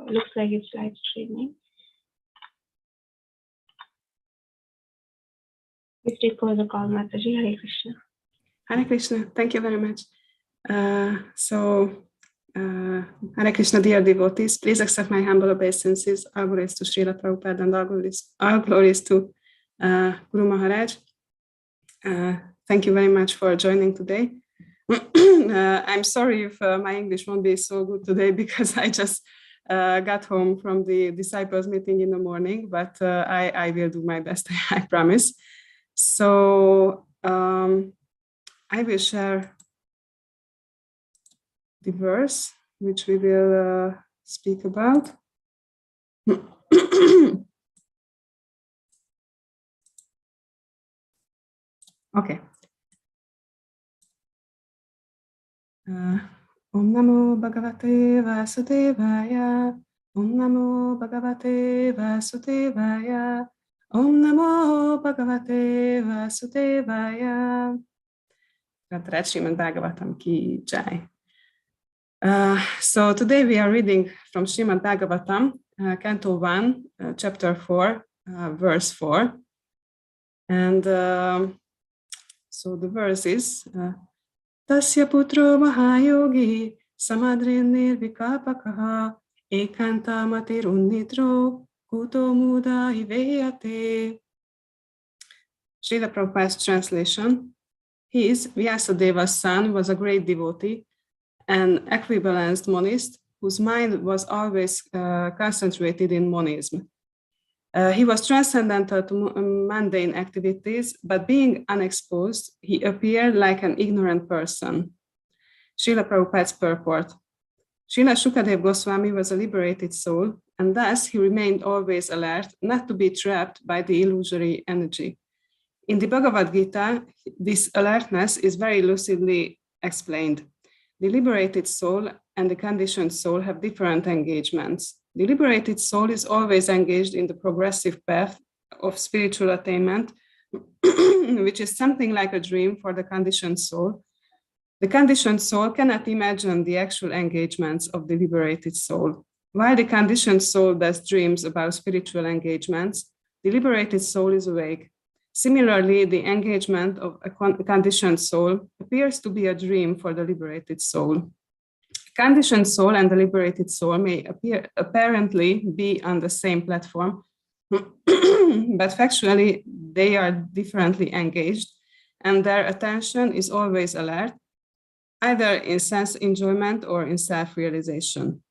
Looks like it's live streaming. Please take over the call, Mataji. Hare Krishna. Hare Krishna. Thank you very much. Hare Krishna, dear devotees, please accept my humble obeisances. All glories to Srila Prabhupada and all glories to Guru Maharaj. Thank you very much for joining today. I'm sorry if my English won't be so good today because I just got home from the disciples meeting in the morning, but I will do my best, I promise. So I will share the verse which we will speak about. Okay. Om Namo Bhagavate Vasudevaya. Om Namo Bhagavate Vasudevaya. Om Namo Bhagavate Vasudevaya. Radha Srimad Bhagavatam ki jai. So today we are reading from Srimad Bhagavatam, Kanto 1, chapter 4, verse 4. And so the verse is Tasya putro mahayogi samadrin nirvikapakaha ekanta matirunnitro kuto muda hiveyate. Srila Prabhupada's translation. His, Vyasadeva's son, was a great devotee, an equibalanced monist whose mind was always concentrated in monism. He was transcendental to mundane activities, but being unexposed, he appeared like an ignorant person. Srila Prabhupada's purport. Srila Shukadev Goswami was a liberated soul, and thus he remained always alert, not to be trapped by the illusory energy. In the Bhagavad Gita, this alertness is very lucidly explained. The liberated soul and the conditioned soul have different engagements. The liberated soul is always engaged in the progressive path of spiritual attainment, which is something like a dream for the conditioned soul. The conditioned soul cannot imagine the actual engagements of the liberated soul. While the conditioned soul does dreams about spiritual engagements, the liberated soul is awake. Similarly, the engagement of a conditioned soul appears to be a dream for the liberated soul. Conditioned soul and the liberated soul may apparently be on the same platform, but factually they are differently engaged, and their attention is always alert, either in sense enjoyment or in self-realization.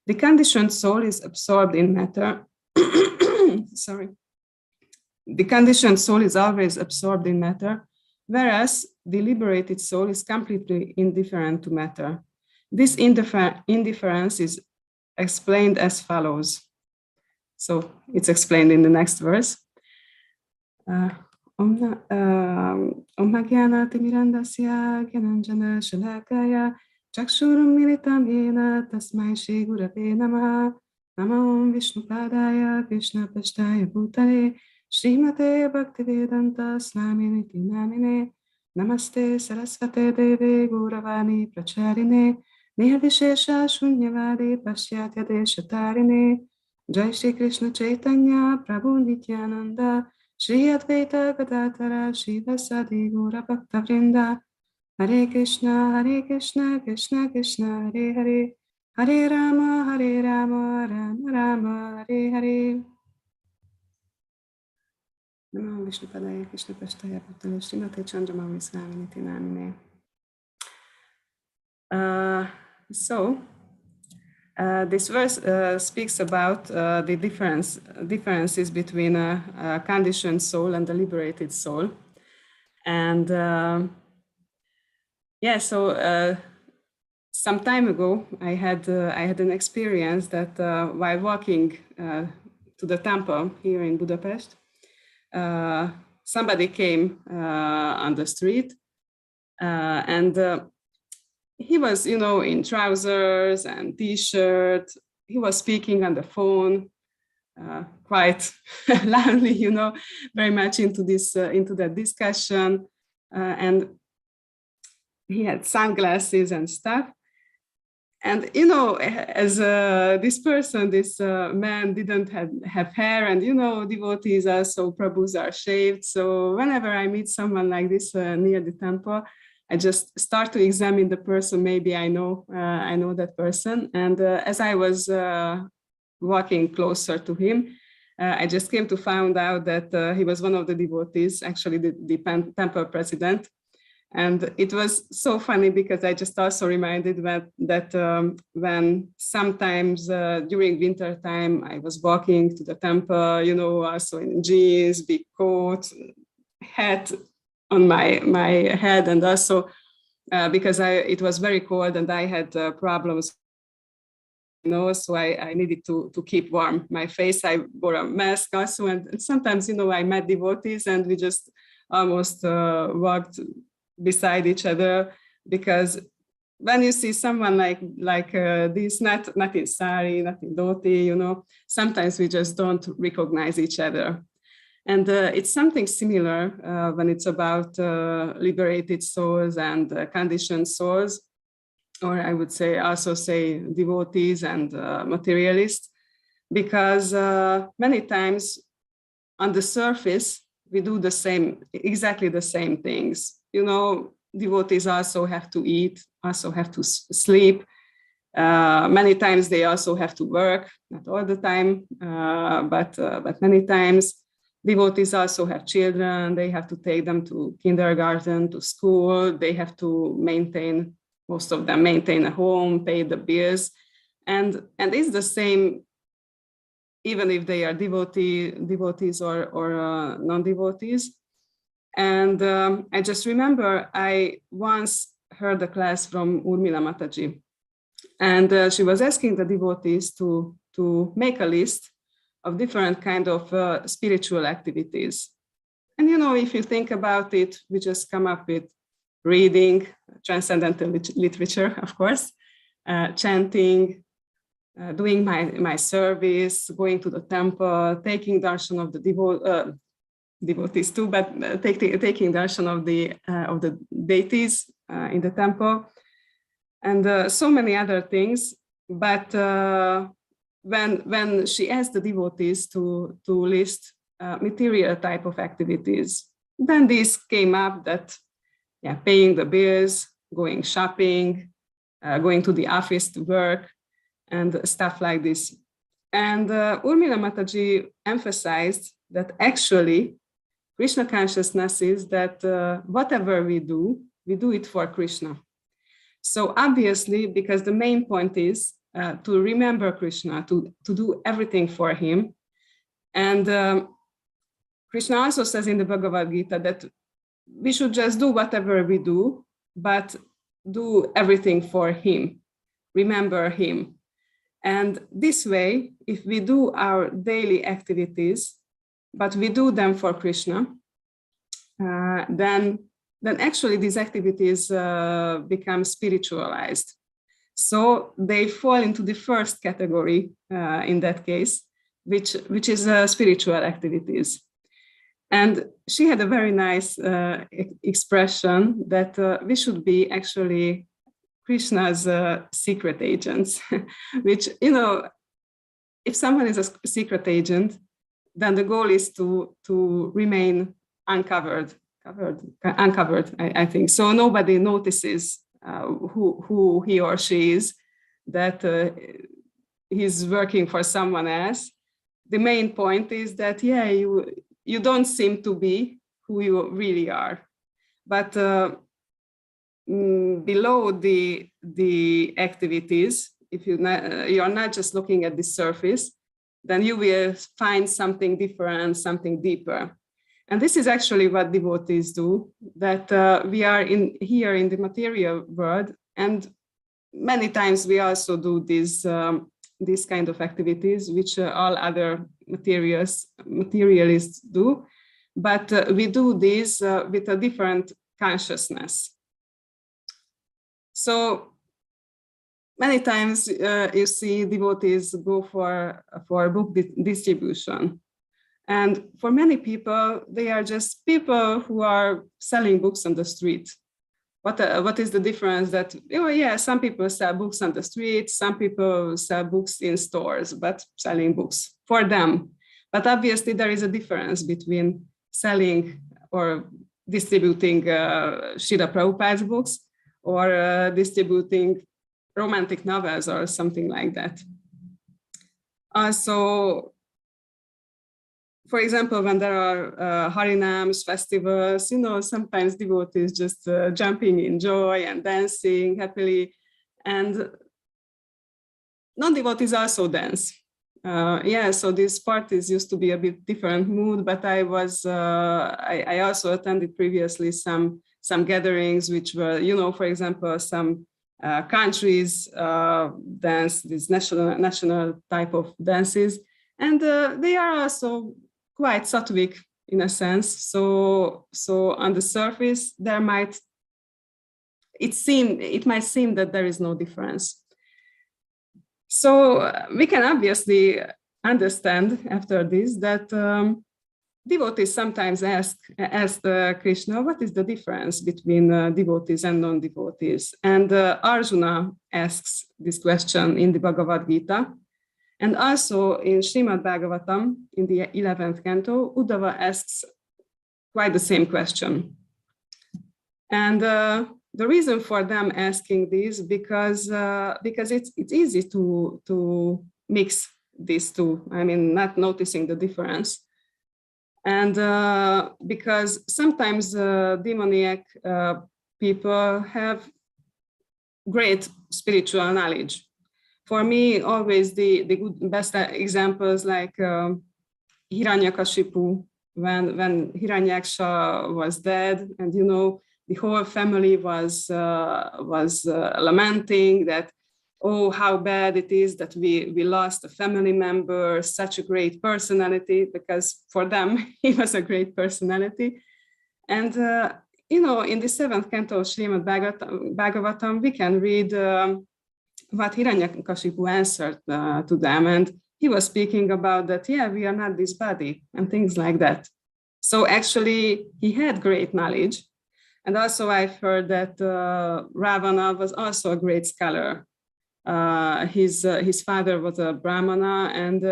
The conditioned soul is absorbed in matter. The conditioned soul is always absorbed in matter, whereas the liberated soul is completely indifferent to matter. This indifference is explained as follows. So it's explained in the next verse. Om Jnana Timirandasya Gyananjana Shalakaya Chakshurum Militam Yena Tasmai Shri Gurave Namaha Namo Vishnupadaya Krishna Pashtaya Bhutale Srimate Bhaktivedanta Swaminiti Namine Namaste Sarasvate Deve Gauravani Pracharine Nirvishesha Shunyavadi Pashyatya Deshatarine Jai Shri Krishna Chaitanya Prabhu Nityananda Shri Advaita Gadadhara Shivasadi Gaura Bhakta Vrinda Hare Krishna Krishna Krishna Hare Hare Hare Rama Rama Rama Hare Hare. Namo Vishnupadaya Krishna Pashtaya Bhutale Srimate Chandramauli Swaminiti Namine. This verse speaks about the differences between a conditioned soul and a liberated soul. And some time ago, I had an experience that while walking to the temple here in Budapest, somebody came on the street and he was, in trousers and t-shirt. He was speaking on the phone quite loudly, very much into that discussion. And he had sunglasses and stuff. And as this person, this man didn't have hair, and devotees are so Prabhus are shaved. So whenever I meet someone like this near the temple, I just start to examine the person. Maybe I know that person. And as I was walking closer to him, I just came to find out that he was one of the devotees, actually the temple president. And it was so funny because I just also reminded that when sometimes during winter time I was walking to the temple, also in jeans, big coat, hat on my head, and also because it was very cold and I had problems. So I needed to keep warm my face. I wore a mask also, and sometimes I met devotees and we just almost walked beside each other, because when you see someone like this, not in sari, not in dhoti, sometimes we just don't recognize each other. And it's something similar when it's about liberated souls and conditioned souls, or I would say devotees and materialists, because many times on the surface we do exactly the same things. Devotees also have to eat, also have to sleep. Many times they also have to work, not all the time, but many times. Devotees also have children. They have to take them to kindergarten, to school. They have to most of them maintain a home, pay the bills. And it's the same, even if they are devotees or non-devotees. And I just remember I once heard a class from Urmila Mataji, and she was asking the devotees to make a list of different kind of spiritual activities. And if you think about it, we just come up with reading, transcendental literature, of course, chanting, doing my service, going to the temple, taking darshan of the devotees too, but taking darshan of the deities in the temple, and so many other things. But when she asked the devotees to list material type of activities, then this came up that paying the bills, going shopping, going to the office to work, and stuff like this. And Urmila Mataji emphasized that actually Krishna consciousness is that whatever we do it for Krishna. So obviously, because the main point is to remember Krishna, to do everything for him. And Krishna also says in the Bhagavad Gita that we should just do whatever we do, but do everything for him, remember him. And this way, if we do our daily activities, but we do them for Krishna, then actually these activities become spiritualized. So they fall into the first category in that case, which is spiritual activities. And she had a very nice expression that we should be actually Krishna's secret agents, which, if someone is a secret agent, then the goal is to remain uncovered, I think. So nobody notices who he or she is, that he's working for someone else. The main point is that, you don't seem to be who you really are. But below the activities, if you're not just looking at the surface, then you will find something different, something deeper. And this is actually what devotees do, that we are here in the material world, and many times we also do these kind of activities, which all other materialists do, but we do this with a different consciousness. So many times you see devotees go for book distribution. And for many people, they are just people who are selling books on the street. what is the difference that, oh yeah, some people sell books on the street, some people sell books in stores, but selling books for them. But obviously there is a difference between selling or distributing Srila Prabhupada's books or distributing romantic novels or something like that. Also, for example, when there are Harinams, festivals, sometimes devotees just jumping in joy and dancing happily. And non-devotees also dance. So these parties used to be a bit different mood, but I also attended previously some gatherings which were, for example, some countries dance, these national type of dances. And they are also quite sattvic in a sense. So on the surface, it might seem that there is no difference. So we can obviously understand after this that devotees sometimes ask Krishna, what is the difference between devotees and non-devotees? And Arjuna asks this question in the Bhagavad Gita. And also in Srimad Bhagavatam, in the 11th canto, Udhava asks quite the same question. And the reason for them asking this because it's easy to mix these two. I mean, not noticing the difference. And because sometimes demoniac people have great spiritual knowledge. For me, always the best examples like Hiranyakashipu, when Hiranyaksha was dead, and the whole family was lamenting that, oh, how bad it is that we lost a family member, such a great personality, because for them he was a great personality. And in the 7th canto of Srimad Bhagavatam, we can read what Hiranyakashipu answered to them. And he was speaking about that, yeah, we are not this body and things like that. So actually, he had great knowledge. And also I've heard that Ravana was also a great scholar. His father was a Brahmana, and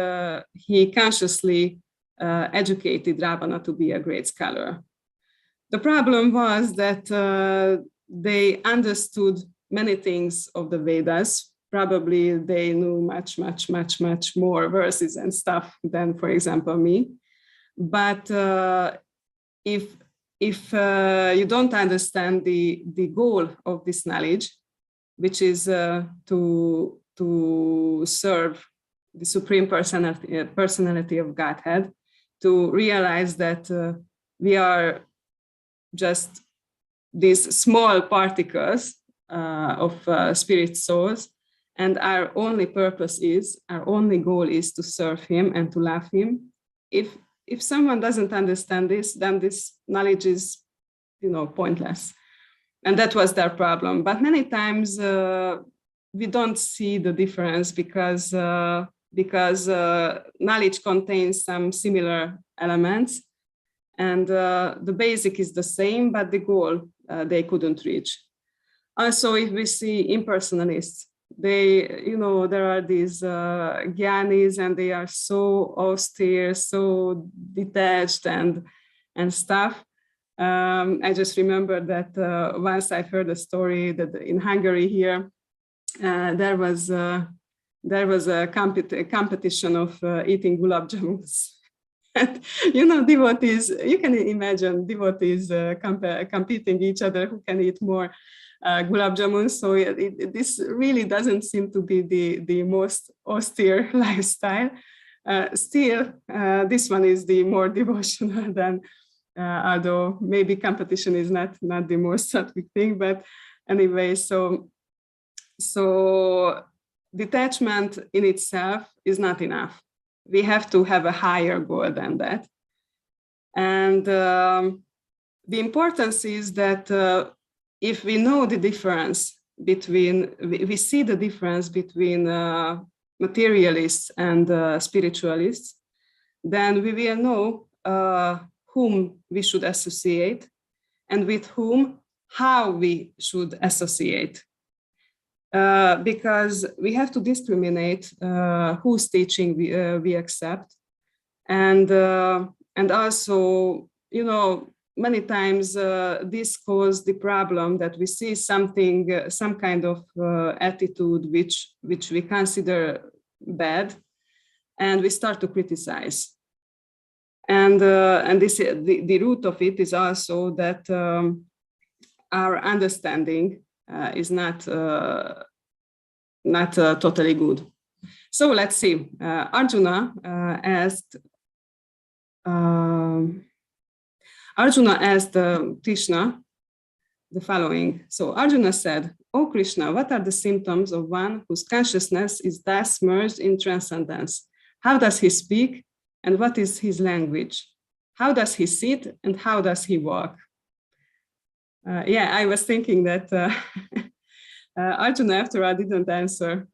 he consciously educated Ravana to be a great scholar. The problem was that they understood many things of the Vedas. Probably they knew much more verses and stuff than, for example, me. But if you don't understand the goal of this knowledge, which is to serve the Supreme Personality of Godhead, to realize that we are just these small particles of spirit souls, and our only goal is to serve him and to love him. If someone doesn't understand this, then this knowledge is, pointless. And that was their problem. But many times we don't see the difference because knowledge contains some similar elements, and the basic is the same, but the goal they couldn't reach. Also, if we see impersonalists, there are these gyanis, and they are so austere, so detached and stuff. I just remember that once I've heard a story that in Hungary here, there was a competition of eating gulab jamuns. And, devotees, you can imagine devotees competing each other who can eat more gulab jamuns. So this really doesn't seem to be the most austere lifestyle. Still, this one is the more devotional than, although maybe competition is not the most sattvic thing, but anyway, so detachment in itself is not enough. We have to have a higher goal than that. And the importance is that if we know the difference between, we see the difference between materialists and spiritualists, then we will know whom we should associate and with whom how we should associate. Because we have to discriminate whose teaching we accept. And also, you know, many times this causes the problem that we see something, some kind of attitude which we consider bad, and we start to criticize. And this the root of it is also that our understanding is not totally good. So let's see. Arjuna asked Krishna the following. So Arjuna said, "O Krishna, what are the symptoms of one whose consciousness is thus merged in transcendence? How does he speak, and what is his language? How does he sit, and how does he walk?" Yeah, I was thinking that Arjuna, after all, didn't answer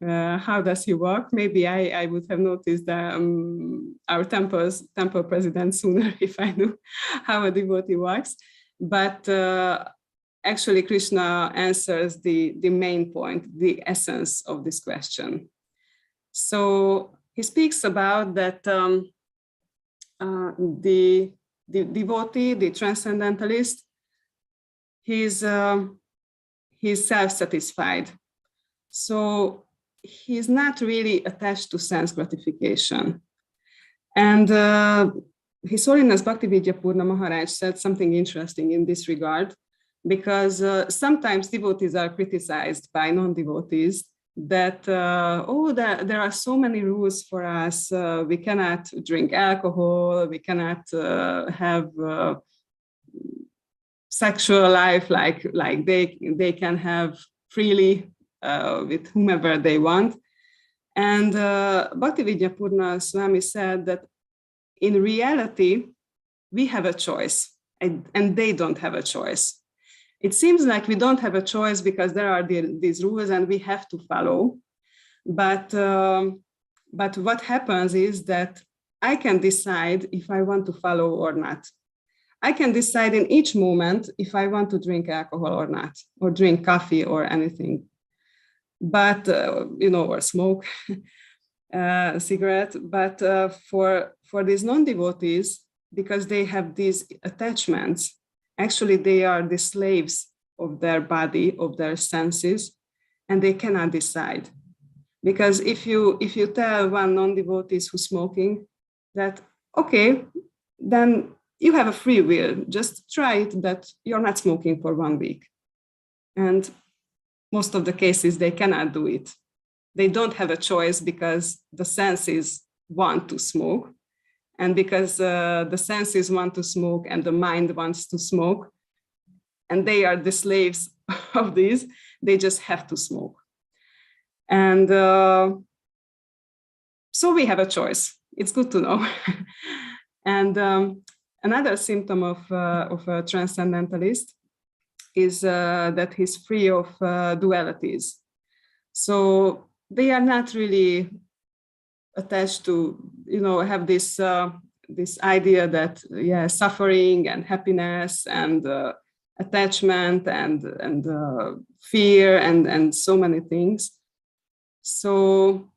how does he walk. Maybe I would have noticed our temple president sooner if I knew how a devotee walks. But actually, Krishna answers the main point, the essence of this question. So he speaks about that the devotee, the transcendentalist, he's self-satisfied. So he's not really attached to sense gratification. And His Holiness Bhaktividyapurna Maharaj said something interesting in this regard, because sometimes devotees are criticized by non-devotees that, there are so many rules for us. We cannot drink alcohol, we cannot have sexual life like they can have freely with whomever they want. And Bhaktividyapurna Swami said that in reality, we have a choice, and they don't have a choice. It seems like we don't have a choice because there are these rules and we have to follow. But what happens is that I can decide if I want to follow or not. I can decide in each moment if I want to drink alcohol or not, or drink coffee or anything. But, or smoke a cigarette. But for these non-devotees, because they have these attachments, actually they are the slaves of their body, of their senses, and they cannot decide. Because if you tell one non-devotee who's smoking that, okay, then you have a free will, just try it that you're not smoking for 1 week. And most of the cases, they cannot do it. They don't have a choice because the senses want to smoke. And because the senses want to smoke and the mind wants to smoke, and they are the slaves of these, they just have to smoke. And so we have a choice. It's good to know. And another symptom of a transcendentalist is that he's free of dualities. So they are not really attached to, have this idea that, suffering and happiness and attachment and fear and so many things. So,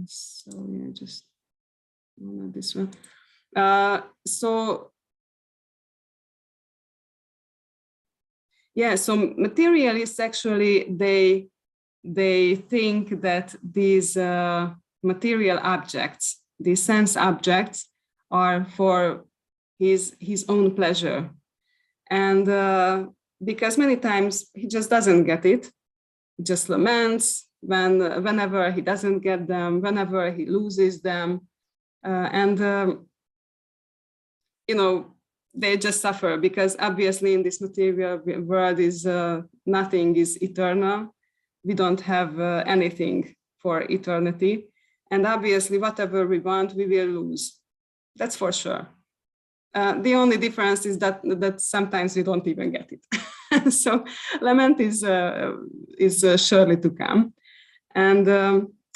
sorry, I just wanted this one. So materialists actually, they think that these material objects, these sense objects, are for his own pleasure. And because many times he just doesn't get it, he just laments whenever he doesn't get them, whenever he loses them. They just suffer, because obviously in this material world is nothing is eternal. We don't have anything for eternity. And obviously whatever we want, we will lose. That's for sure. The only difference is that sometimes we don't even get it. So lament is surely to come. And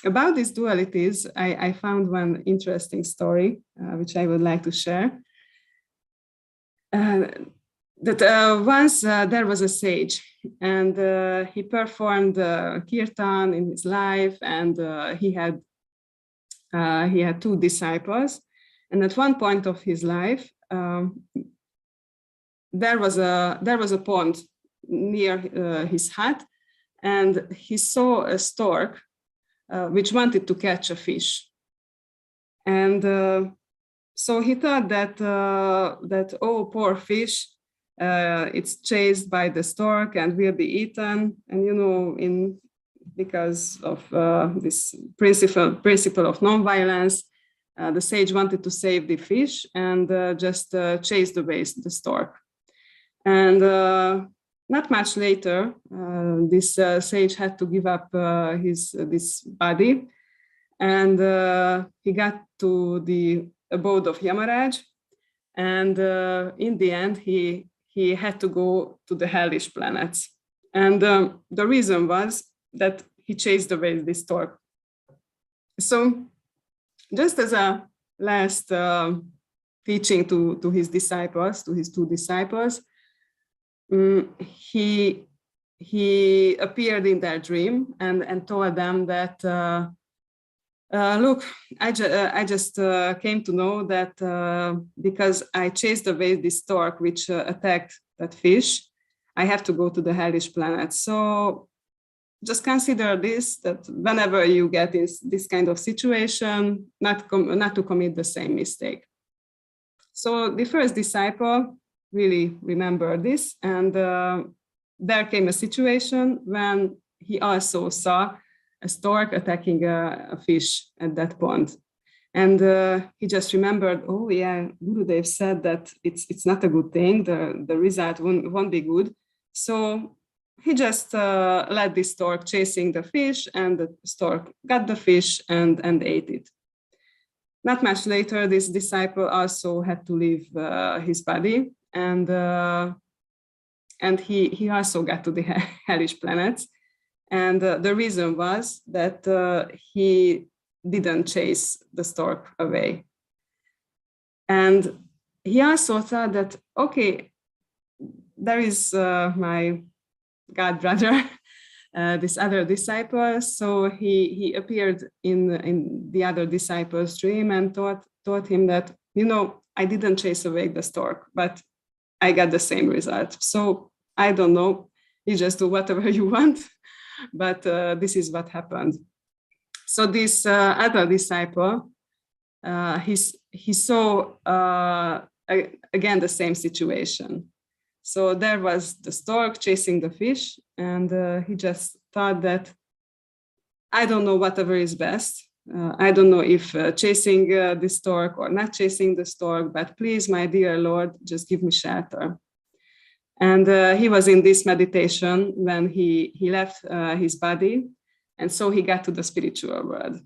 about these dualities, I found one interesting story, which I would like to share. that once there was a sage, and he performed kirtan in his life, and he had two disciples. And at one point of his life, there was a pond near his hut, and he saw a stork which wanted to catch a fish. And so he thought that oh, poor fish, it's chased by the stork and will be eaten. And because of this principle of nonviolence, the sage wanted to save the fish and just chased away the stork. And not much later, this sage had to give up this body, and he got to the abode of Yamaraj, and in the end he had to go to the hellish planets. And the reason was that he chased away this stork. So just as a last teaching to his disciples, to his two disciples, he appeared in their dream and told them that, look, I just came to know that because I chased away this stork which attacked that fish, I have to go to the hellish planet. So just consider this, that whenever you get in this kind of situation, not to commit the same mistake. So the first disciple really remembered this, and there came a situation when he also saw a stork attacking a fish at that pond. And he just remembered, oh yeah, Gurudev said that it's not a good thing, the result won't be good. So he just let the stork chasing the fish, and the stork got the fish and ate it. Not much later, this disciple also had to leave his body, and he also got to the hellish planets. And the reason was that he didn't chase the stork away. And he also thought that, okay, there is my God brother, this other disciple. So he appeared in the other disciple's dream and taught him that, I didn't chase away the stork, but I got the same result. So I don't know, you just do whatever you want, but this is what happened. So this other disciple, he saw again the same situation. So there was the stork chasing the fish, and he just thought that, I don't know whatever is best. I don't know if chasing the stork or not chasing the stork, but please, my dear Lord, just give me shelter. And he was in this meditation when he left his body, and so he got to the spiritual world.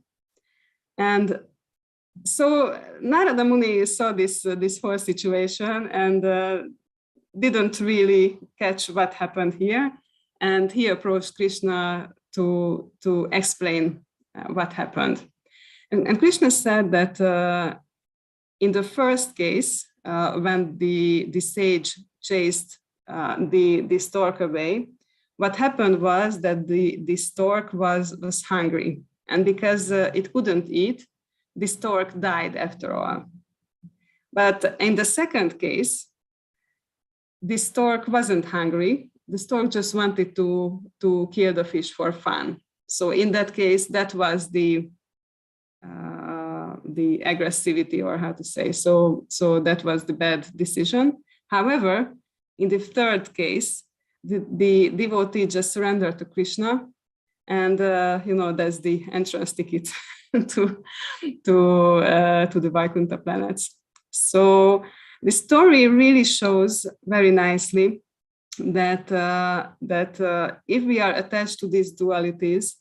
And so Narada Muni saw this whole situation and didn't really catch what happened here, and he approached Krishna to explain what happened. And Krishna said that in the first case, when the sage chased the stork away, what happened was that the stork was hungry, and because it couldn't eat, the stork died after all. But in the second case, the stork wasn't hungry. The stork just wanted to kill the fish for fun. So in that case, that was the aggressivity, or how to say. So that was the bad decision. However, in the third case, the devotee just surrendered to Krishna, and that's the entrance ticket to the Vaikuntha planets. So the story really shows very nicely that if we are attached to these dualities,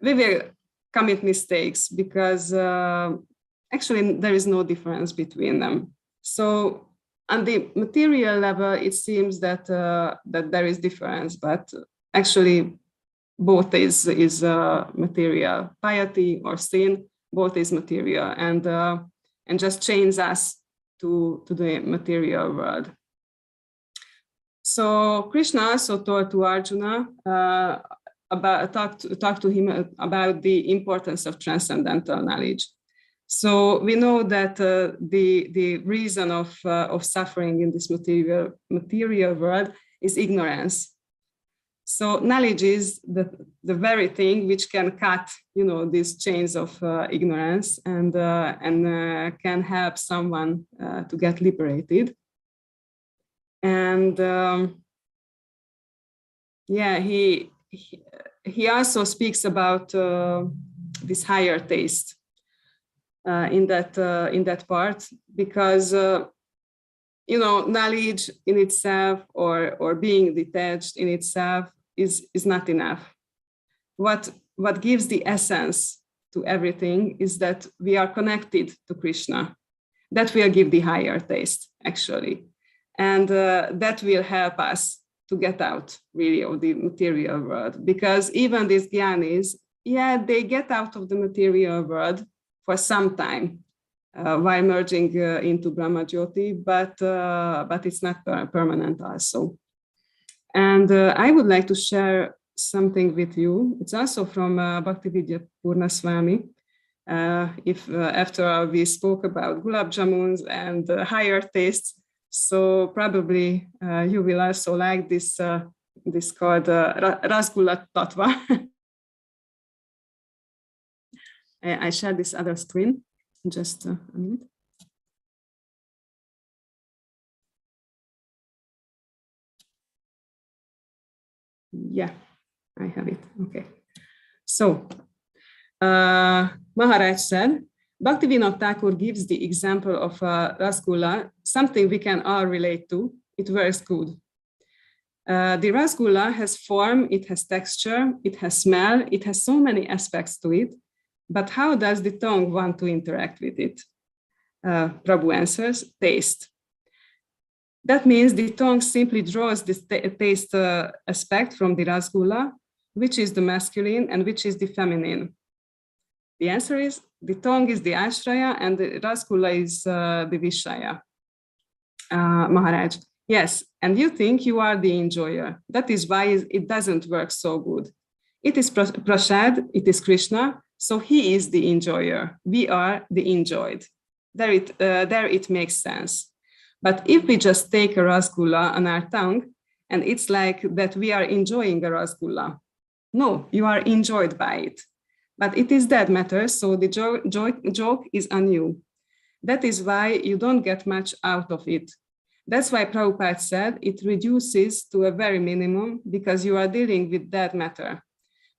we will commit mistakes, because actually there is no difference between them. So on the material level, it seems that there is difference, but actually both is material. Piety or sin, both is material, and just chains us to the material world. So Krishna also told to Arjuna talk to him about the importance of transcendental knowledge. So we know that the reason of suffering in this material world is ignorance. So knowledge is the very thing which can cut, these chains of ignorance and can help someone to get liberated. And he also speaks about this higher taste in that part, because knowledge in itself or being detached in itself is not enough. What gives the essence to everything is that we are connected to Krishna. That will give the higher taste, actually, and that will help us to get out really of the material world, because even these jnanis, they get out of the material world for some time while merging into Brahma Jyoti, but it's not permanent also. And I would like to share something with you. It's also from Bhaktividya Purna Swami. If after we spoke about gulab jamuns and higher tastes, so probably you will also like this called Rasgulla Tattva. I share this other screen, just a minute. Yeah, I have it. Okay. So Maharaj said, Bhaktivinoda Thakur gives the example of Rasgulla, something we can all relate to. It works good. The Rasgulla has form, it has texture, it has smell, it has so many aspects to it. But how does the tongue want to interact with it? Prabhu answers, taste. That means the tongue simply draws this taste aspect from the Rasgulla, which is the masculine and which is the feminine. The answer is the tongue is the Ashraya and the Rasgulla is the Vishaya. Maharaj, yes, and you think you are the enjoyer. That is why it doesn't work so good. It is Prasad, it is Krishna, so he is the enjoyer. We are the enjoyed. There it makes sense. But if we just take a Rasgulla on our tongue, and it's like that we are enjoying a Rasgulla. No, you are enjoyed by it. But it is that matter, so the joke is on you. That is why you don't get much out of it. That's why Prabhupada said it reduces to a very minimum because you are dealing with that matter.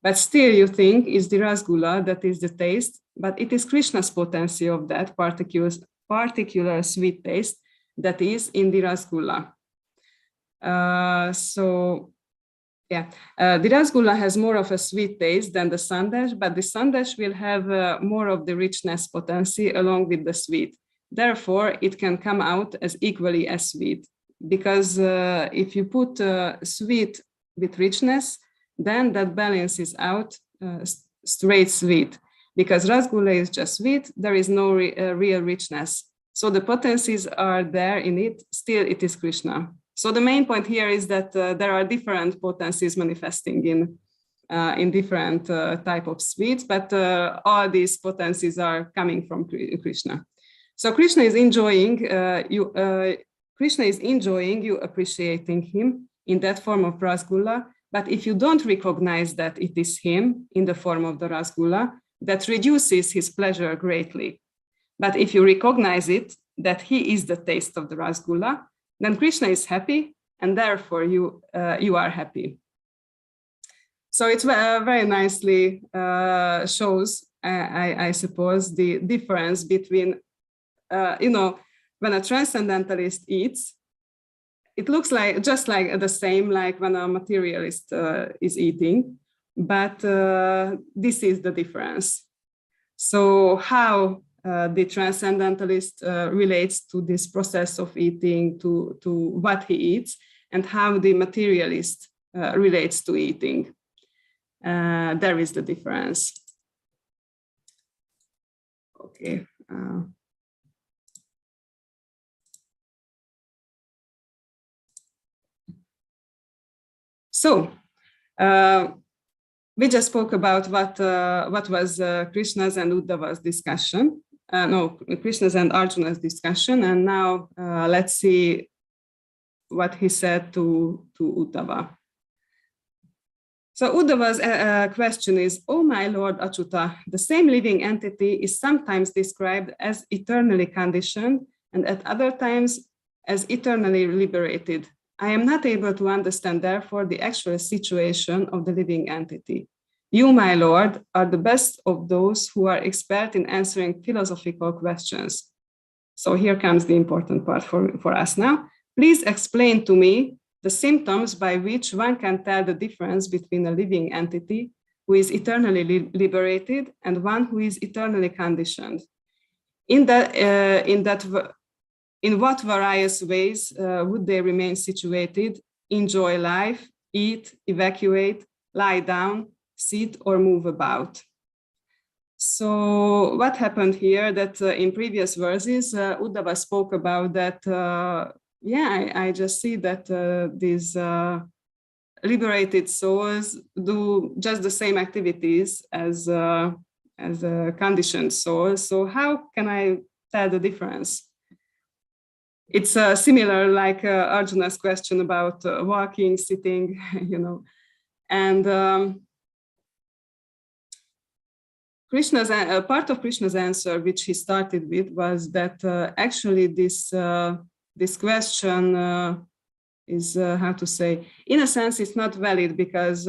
But still you think it's the Rasgulla that is the taste, but it is Krishna's potency of that particular sweet taste that is in the Rasgulla. The Rasgulla has more of a sweet taste than the Sandesh, but the Sandesh will have more of the richness potency along with the sweet. Therefore, it can come out as equally as sweet, because if you put sweet with richness, then that balances out straight sweet. Because Rasgulla is just sweet, there is no real richness. So the potencies are there in it, still it is Krishna. So the main point here is that there are different potencies manifesting in different type of sweets, but all these potencies are coming from Krishna. So Krishna is enjoying you appreciating him in that form of Rasgulla. But if you don't recognize that it is him in the form of the Rasgulla, that reduces his pleasure greatly. But if you recognize it, that he is the taste of the Rasgulla, then Krishna is happy, and therefore you are happy. So it very nicely shows, I suppose, the difference between, when a transcendentalist eats, it looks like just like the same like when a materialist is eating, but this is the difference. So how the transcendentalist relates to this process of eating, to what he eats, and how the materialist relates to eating. There is the difference. Okay. So we just spoke about what was Krishna's and Udhava's discussion. Krishna's and Arjuna's discussion, and now let's see what he said to Udhava. So Udhava's question is, "Oh my Lord Achyuta, the same living entity is sometimes described as eternally conditioned and at other times as eternally liberated. I am not able to understand, therefore, the actual situation of the living entity. You, my Lord, are the best of those who are expert in answering philosophical questions." So here comes the important part for us now. "Please explain to me the symptoms by which one can tell the difference between a living entity who is eternally liberated and one who is eternally conditioned. In what various ways would they remain situated, enjoy life, eat, evacuate, lie down, sit, or move about?" So what happened here that in previous verses, Udhava spoke about that, I just see that these liberated souls do just the same activities as conditioned souls. So how can I tell the difference? It's similar like Arjuna's question about walking, sitting, and Krishna's part of Krishna's answer, which he started with, was that actually this question is how to say, in a sense, it's not valid because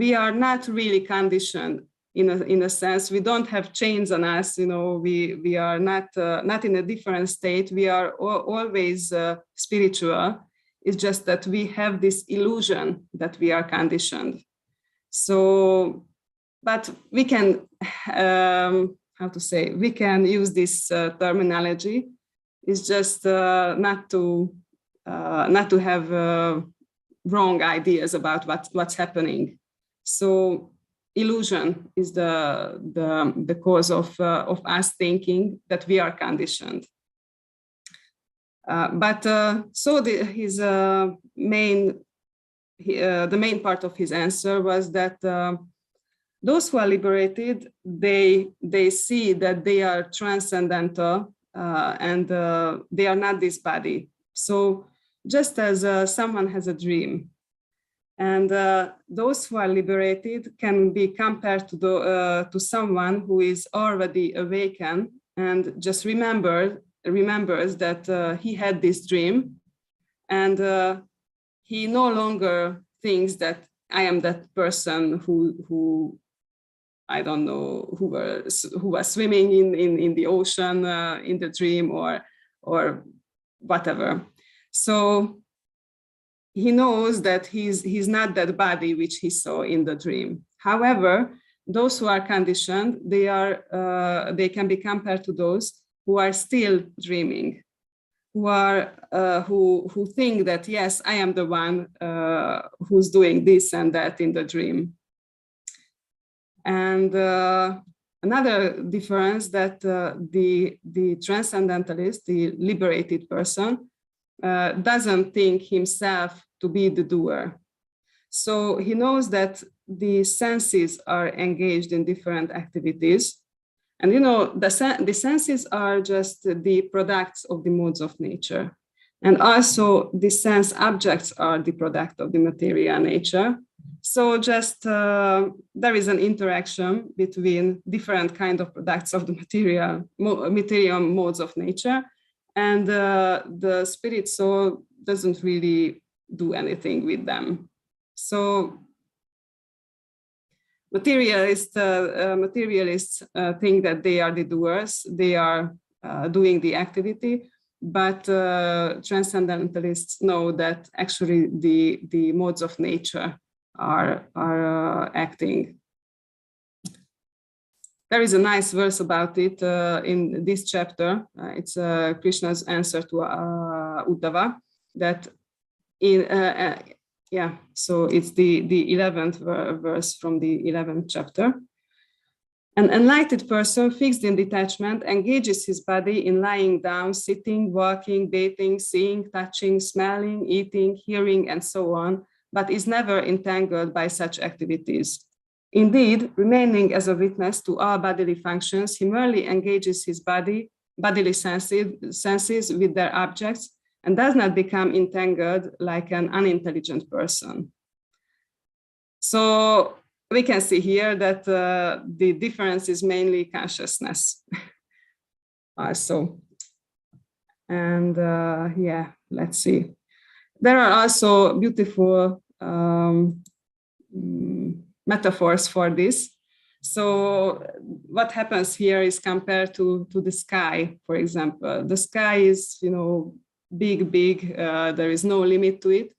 we are not really conditioned. In a sense, we don't have chains on us. We are not in a different state. We are always spiritual. It's just that we have this illusion that we are conditioned. So, but we can, we can use this terminology. It's just not to have wrong ideas about what's happening. So illusion is the cause of us thinking that we are conditioned. The main part of his answer was that those who are liberated, they see that they are transcendental and they are not this body. So just as someone has a dream, and those who are liberated can be compared to someone who is already awakened and just remembers that he had this dream, and he no longer thinks that I am that person who I don't know, who was swimming in the ocean in the dream or whatever. So he knows that he's not that body which he saw in the dream. However, those who are conditioned, they can be compared to those who are still dreaming, who think that yes, I am the one who's doing this and that in the dream. And another difference that the transcendentalist, the liberated person, doesn't think himself to be the doer. So he knows that the senses are engaged in different activities. And the senses are just the products of the modes of nature. And also the sense objects are the product of the material nature. So just there is an interaction between different kind of products of the material modes of nature. And the spirit soul doesn't really do anything with them. So materialists think that they are the doers, they are doing the activity, but transcendentalists know that actually the modes of nature are acting. There is a nice verse about it in this chapter. It's Krishna's answer to Udhava, that so it's the 11th verse from the 11th chapter. An enlightened person fixed in detachment engages his body in lying down, sitting, walking, dating, seeing, touching, smelling, eating, hearing, and so on, but is never entangled by such activities. Indeed, remaining as a witness to all bodily functions, he merely engages his bodily senses with their objects and does not become entangled like an unintelligent person. So we can see here that the difference is mainly consciousness also. And yeah, let's see. There are also beautiful metaphors for this. So what happens here is compared to the sky, for example. The sky is, you know, big, there is no limit to it,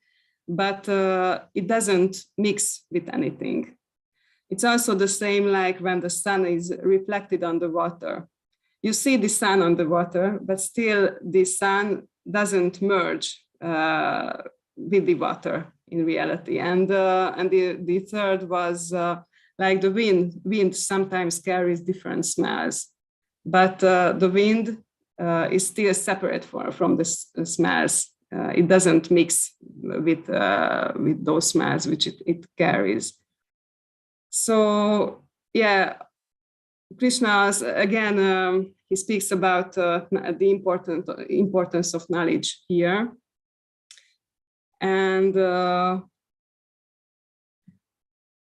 but it doesn't mix with anything. It's also the same like when the sun is reflected on the water. You see the sun on the water, but still the sun doesn't merge with the water in reality. And the third was like the wind. Wind sometimes carries different smells, but the wind is still separate from the smells. It doesn't mix with those smells which it carries. So yeah, Krishna again he speaks about the importance of knowledge here, and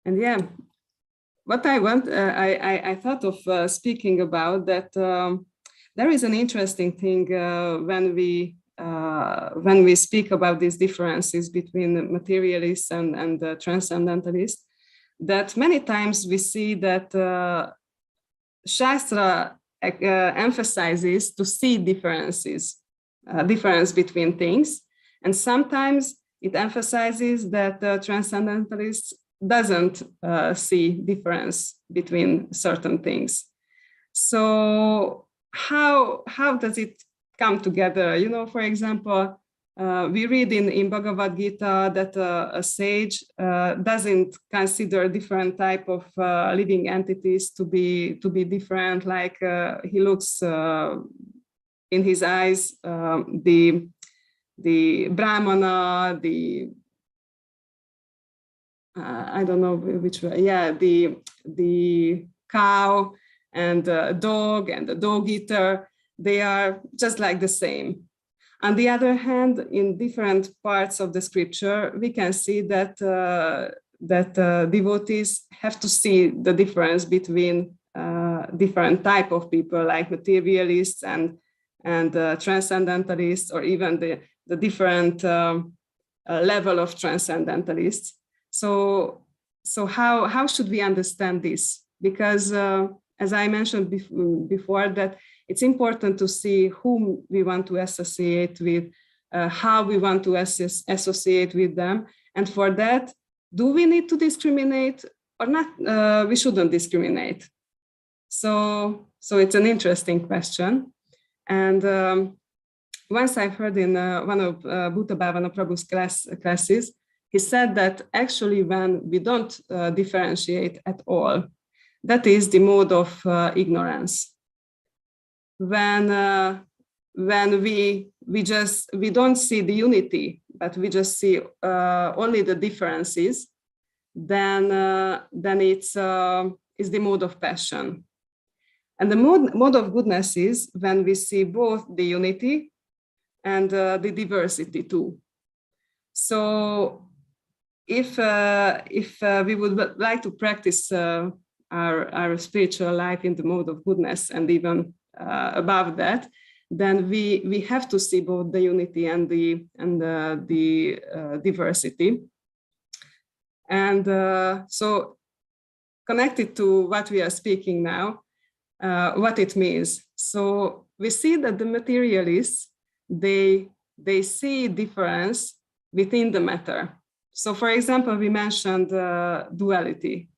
yeah, what I thought of speaking about that there is an interesting thing when we speak about these differences between materialists and transcendentalists, that many times we see that Shastra emphasizes to see difference between things, and sometimes it emphasizes that transcendentalists doesn't see difference between certain things. So how does it come together? You know, for example, we read in Bhagavad Gita that a sage doesn't consider different type of living entities to be different. Like he looks in his eyes the Brahmana, I don't know which way. Yeah, the cow and the dog and the dog eater. They are just like the same. On the other hand, in different parts of the scripture, we can see that devotees have to see the difference between different type of people, like materialists and transcendentalists, or even the different level of transcendentalists. So how should we understand this? Because as I mentioned before, that it's important to see whom we want to associate with, how we want to associate with them. And for that, do we need to discriminate or not? We shouldn't discriminate. So it's an interesting question. And once I've heard in one of Bhuta Bhavana Prabhu's classes, he said that actually when we don't differentiate at all, that is the mode of ignorance. When we don't see the unity, but we just see only the differences, then it's the mode of passion. And the mode of goodness is when we see both the unity and the diversity too. So if we would like to practice our spiritual life in the mode of goodness, and even above that, then we have to see both the unity and the diversity. And so connected to what we are speaking now, what it means. So we see that the materialists, they see difference within the matter. So for example, we mentioned duality.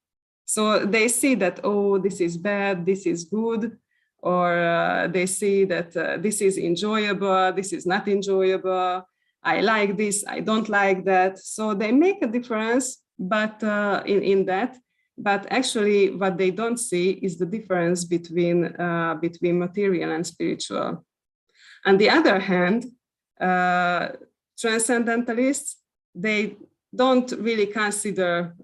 So they see that, oh, this is bad, this is good, or they see that this is enjoyable, this is not enjoyable, I like this, I don't like that. So they make a difference, but in that, but actually what they don't see is the difference between material and spiritual. On the other hand, transcendentalists, they don't really consider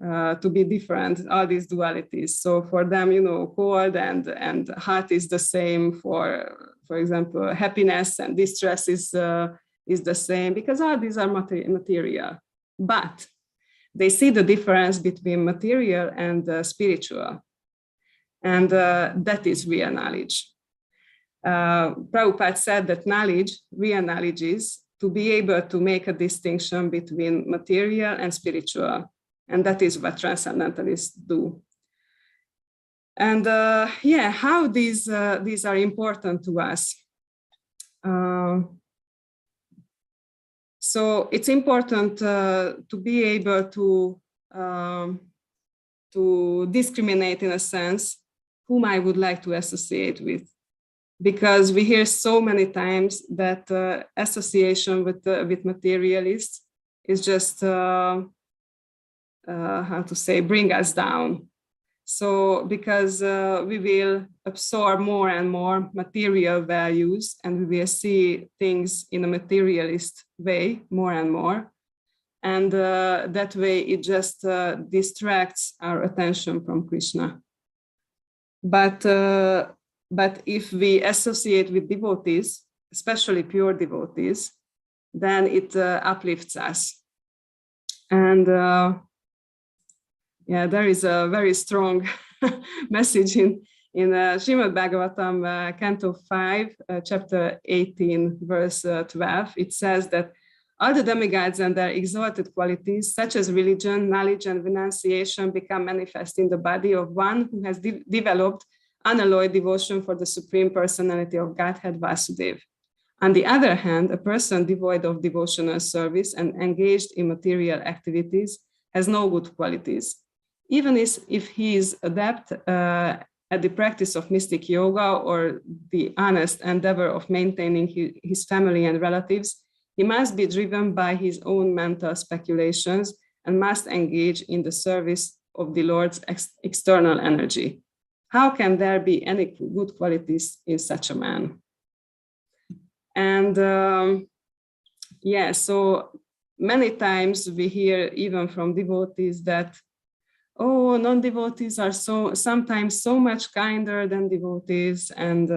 to be different, all these dualities. So for them, cold and hot is the same. For example, happiness and distress is the same, because all these are material. But they see the difference between material and spiritual. And that is real knowledge. Prabhupada said that real knowledge is to be able to make a distinction between material and spiritual. And that is what transcendentalists do. And how these are important to us. So it's important to be able to discriminate, in a sense, whom I would like to associate with. Because we hear so many times that association with materialists is just, bring us down. So because we will absorb more and more material values, and we will see things in a materialist way more and more. And that way it just distracts our attention from Krishna. But if we associate with devotees, especially pure devotees, then it uplifts us. And there is a very strong message in Srimad Bhagavatam, Kanto 5, chapter 18, verse 12. It says that all the demigods and their exalted qualities, such as religion, knowledge, and renunciation, become manifest in the body of one who has developed unalloyed devotion for the Supreme Personality of Godhead, Vasudeva. On the other hand, a person devoid of devotional service and engaged in material activities has no good qualities. Even if he is adept at the practice of mystic yoga or the honest endeavor of maintaining his family and relatives, he must be driven by his own mental speculations and must engage in the service of the Lord's external energy. How can there be any good qualities in such a man? And so many times we hear even from devotees that, oh, non-devotees are sometimes so much kinder than devotees, and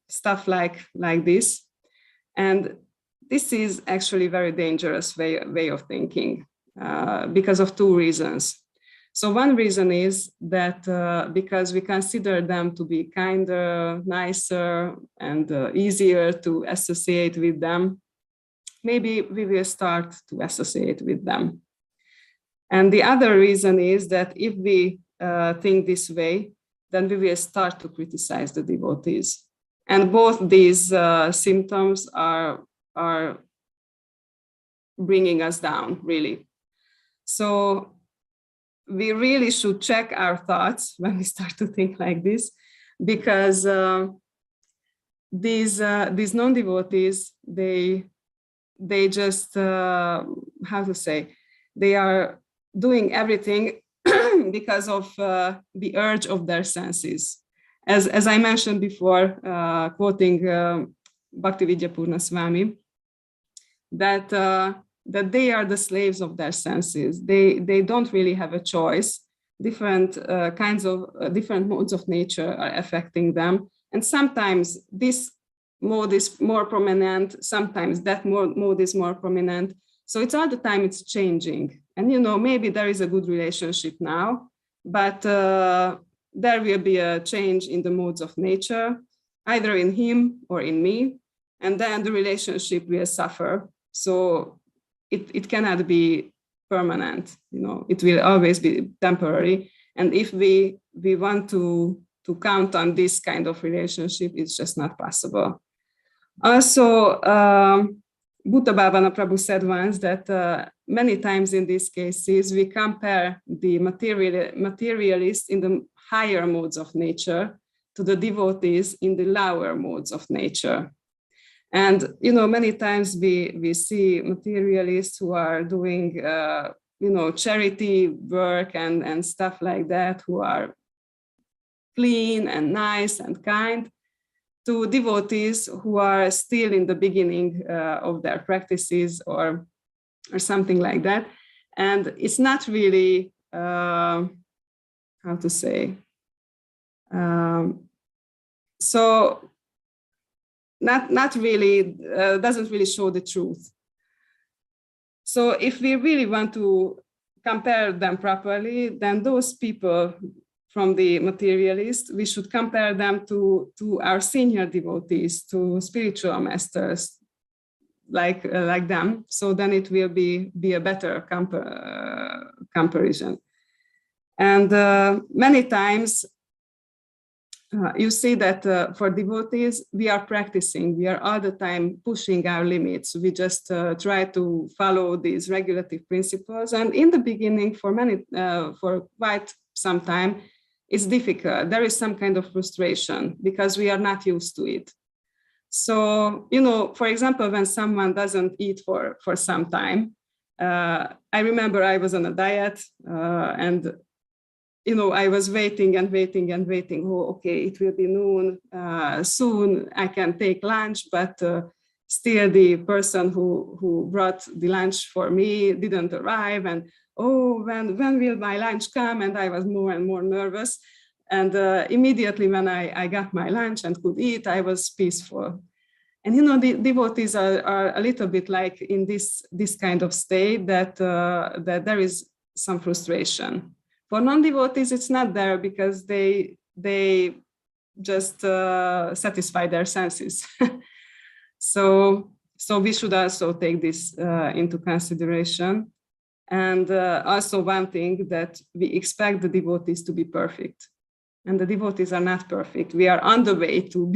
stuff like this. And this is actually a very dangerous way of thinking because of two reasons. So one reason is that because we consider them to be kinder, nicer, and easier to associate with them, maybe we will start to associate with them. And the other reason is that if we think this way, then we will start to criticize the devotees. And both these symptoms are bringing us down, really. So we really should check our thoughts when we start to think like this, because these non-devotees, they just, they are doing everything because of the urge of their senses. As I mentioned before, quoting Bhaktividya Purna Swami, that they are the slaves of their senses. They don't really have a choice. Different different modes of nature are affecting them. And sometimes this mode is more prominent, sometimes that mode is more prominent. So it's all the time it's changing. And maybe there is a good relationship now, but there will be a change in the modes of nature, either in him or in me, and then the relationship will suffer. So it cannot be permanent, it will always be temporary. And if we want to count on this kind of relationship, it's just not possible. Also, Bhutta Bhavana Prabhu said once that many times in these cases, we compare the materialists in the higher modes of nature to the devotees in the lower modes of nature. And, many times we see materialists who are doing charity work and stuff like that, who are clean and nice and kind, to devotees who are still in the beginning of their practices or something like that. And it's not really, how to say, so not really, doesn't really show the truth. So if we really want to compare them properly, then those people from the materialist, we should compare them to our senior devotees, to spiritual masters like them. So then it will be a better comparison. And many times you see that for devotees, we are practicing, we are all the time pushing our limits. We just try to follow these regulative principles. And in the beginning, for quite some time, it's difficult. There is some kind of frustration because we are not used to it. So, for example, when someone doesn't eat for some time, I remember I was on a diet and I was waiting and waiting and waiting. Oh, okay, it will be noon soon. I can take lunch, but still the person who brought the lunch for me didn't arrive. And oh, when will my lunch come? And I was more and more nervous. And immediately when I got my lunch and could eat, I was peaceful. And the devotees are a little bit like in this kind of state that there is some frustration. For non-devotees, it's not there because they just satisfy their senses. So we should also take this into consideration. And also one thing, that we expect the devotees to be perfect. And the devotees are not perfect. We are on the way to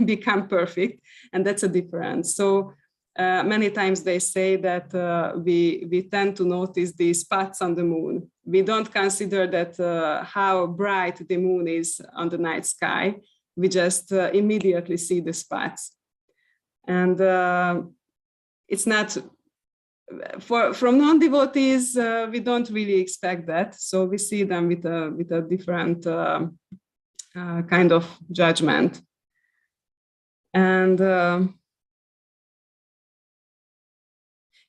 become perfect, and that's a difference. So many times they say that we tend to notice the spots on the moon. We don't consider that how bright the moon is on the night sky. We just immediately see the spots. And it's not, from non-devotees, we don't really expect that. So we see them with a different kind of judgment. And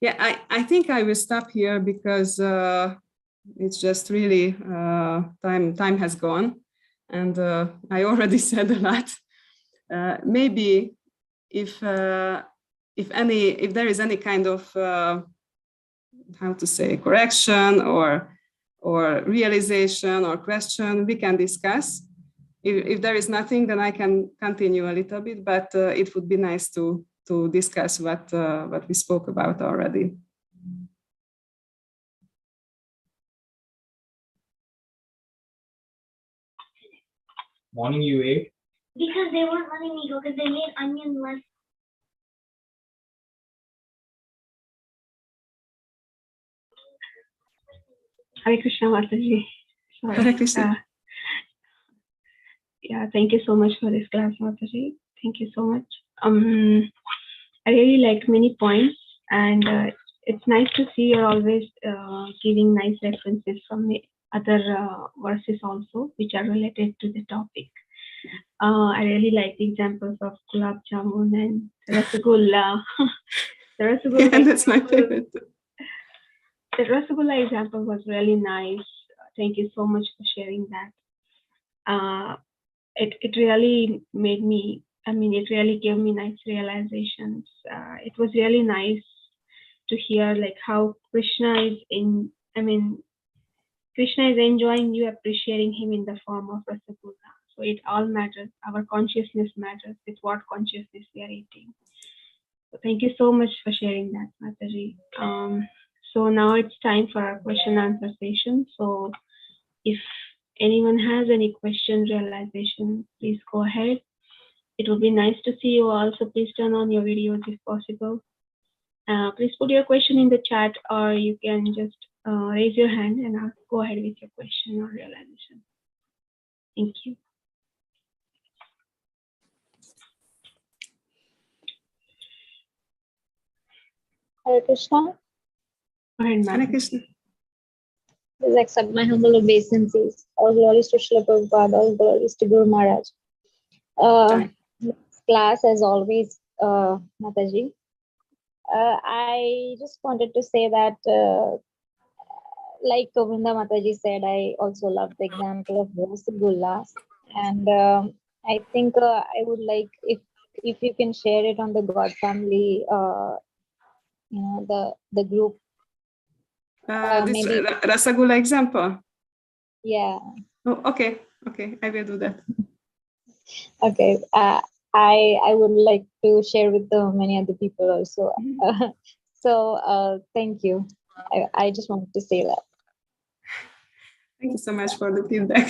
yeah, I think I will stop here because it's just really time has gone, and I already said a lot. Maybe if there is any kind of how to say, correction or realization or question, we can discuss. If there is nothing, then I can continue a little bit, but it would be nice to discuss what we spoke about already. Morning you ate? Because they weren't letting me go because they made onion less. Hare Krishna, Mataji. Hare Krishna. Yeah, thank you so much for this class, Mataji. Thank you so much. I really liked many points, and it's nice to see you're always giving nice references from the other verses also, which are related to the topic. I really like the examples of gulab jamun and rasgulla. The rasgulla, Yeah, that's my favorite. The rasgulla example was really nice. Thank you so much for sharing that. It really made me, it really gave me nice realizations. It was really nice to hear like how Krishna is Krishna is enjoying you, appreciating him in the form of rasgulla. So it all matters. Our consciousness matters. With what consciousness we are eating. So thank you so much for sharing that, Mataji. So now it's time for our question and answer session. So if anyone has any question, realization, please go ahead. It would be nice to see you all. So please turn on your videos if possible. Please put your question in the chat, or you can just raise your hand and I'll go ahead with your question or realization. Thank you. Hare Krishna. Go ahead, Hare ma'am. Krishna. Please accept my humble obeisances. All glories to Srila Prabhupada, all glories to Guru Maharaj. Class as always, Mataji. I just wanted to say that, like Govinda Mataji said, I also love the example of Rasgulla. And I think I would like if you can share it on the God family, the group. This Maybe, Rasgulla example. yeah. Oh, okay, I will do that. Okay. I would like to share with many other people also. So thank you. I just wanted to say that. Thank you so much for the feedback.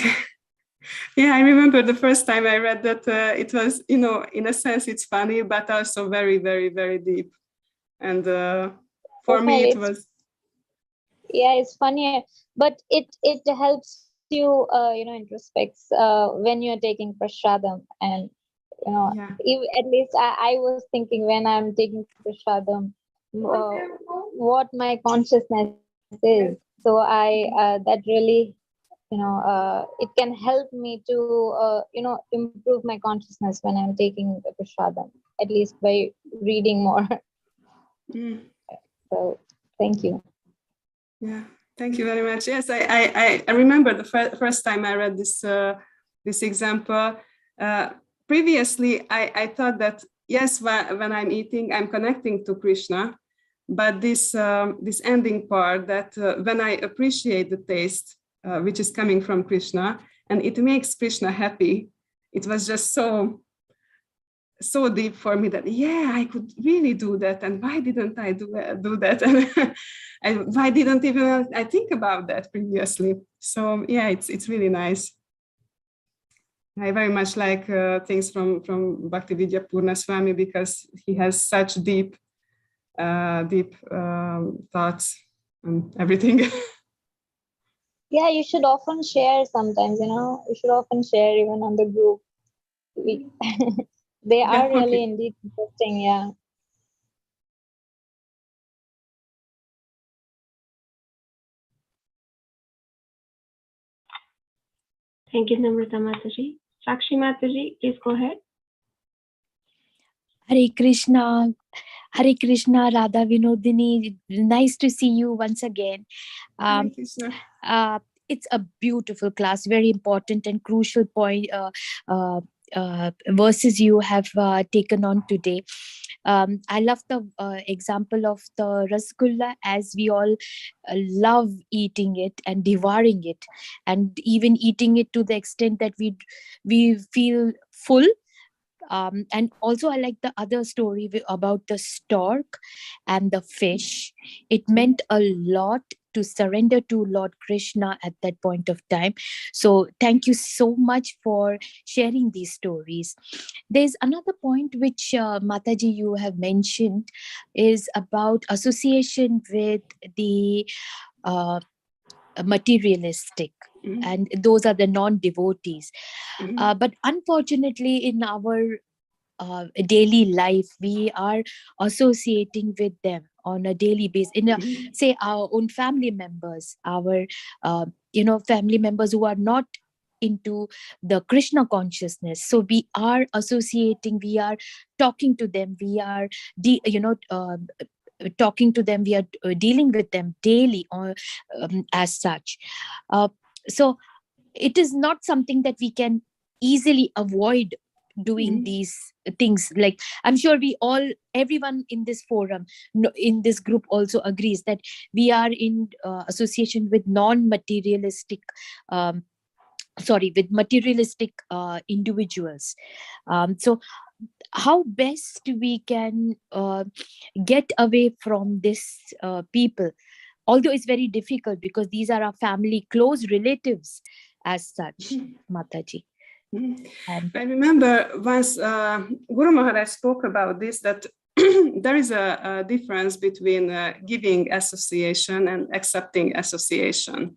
Yeah, I remember the first time I read that it was, in a sense it's funny, but also very, very, very deep. And for me it was. Yeah, it's funny, but it helps you, introspects when you're taking prasadam, and Yeah. at least I was thinking when I'm taking prasadam, what my consciousness is. So that really, it can help me to, improve my consciousness when I'm taking the prasadam, at least by reading more. So thank you. Yeah, thank you very much. Yes, I remember the first time I read this example. Previously, I thought that, yes, when I'm eating, I'm connecting to Krishna. But this ending part, that when I appreciate the taste, which is coming from Krishna, and it makes Krishna happy, it was just so deep for me that, yeah, I could really do that. And why didn't I do that? And why didn't even I think about that previously? So yeah, it's really nice. I very much like things from Bhakti Vidya Purna Swami, because he has such deep thoughts and everything. Yeah, you should often share sometimes, you should often share even on the group. They are really indeed interesting, yeah. Thank you, Namrata Mataji. Sakshi Mataji, please go ahead. Hare Krishna, Radha, Vinodini. Nice to see you once again. It's a beautiful class, very important and crucial point. Verses you have taken on today. I love the example of the Rasgulla, as we all love eating it and devouring it, and even eating it to the extent that we feel full. And also I like the other story about the stork and the fish. It meant a lot to surrender to Lord Krishna at that point of time. So thank you so much for sharing these stories. There's another point which Mataji you have mentioned, is about association with the materialistic, and those are the non-devotees. But unfortunately in our daily life, we are associating with them on a daily basis, say our own family members, our family members who are not into the Krishna consciousness. So we are associating, we are talking to them, we are talking to them, we are dealing with them daily, or as such. So it is not something that we can easily avoid doing these things. Like, I'm sure everyone in this forum, in this group also agrees that we are in association with non-materialistic with materialistic individuals. So how best we can get away from this people, although it's very difficult because these are our family, close relatives as such, Mataji. I remember once Guru Maharaj spoke about this, that there is a difference between giving association and accepting association.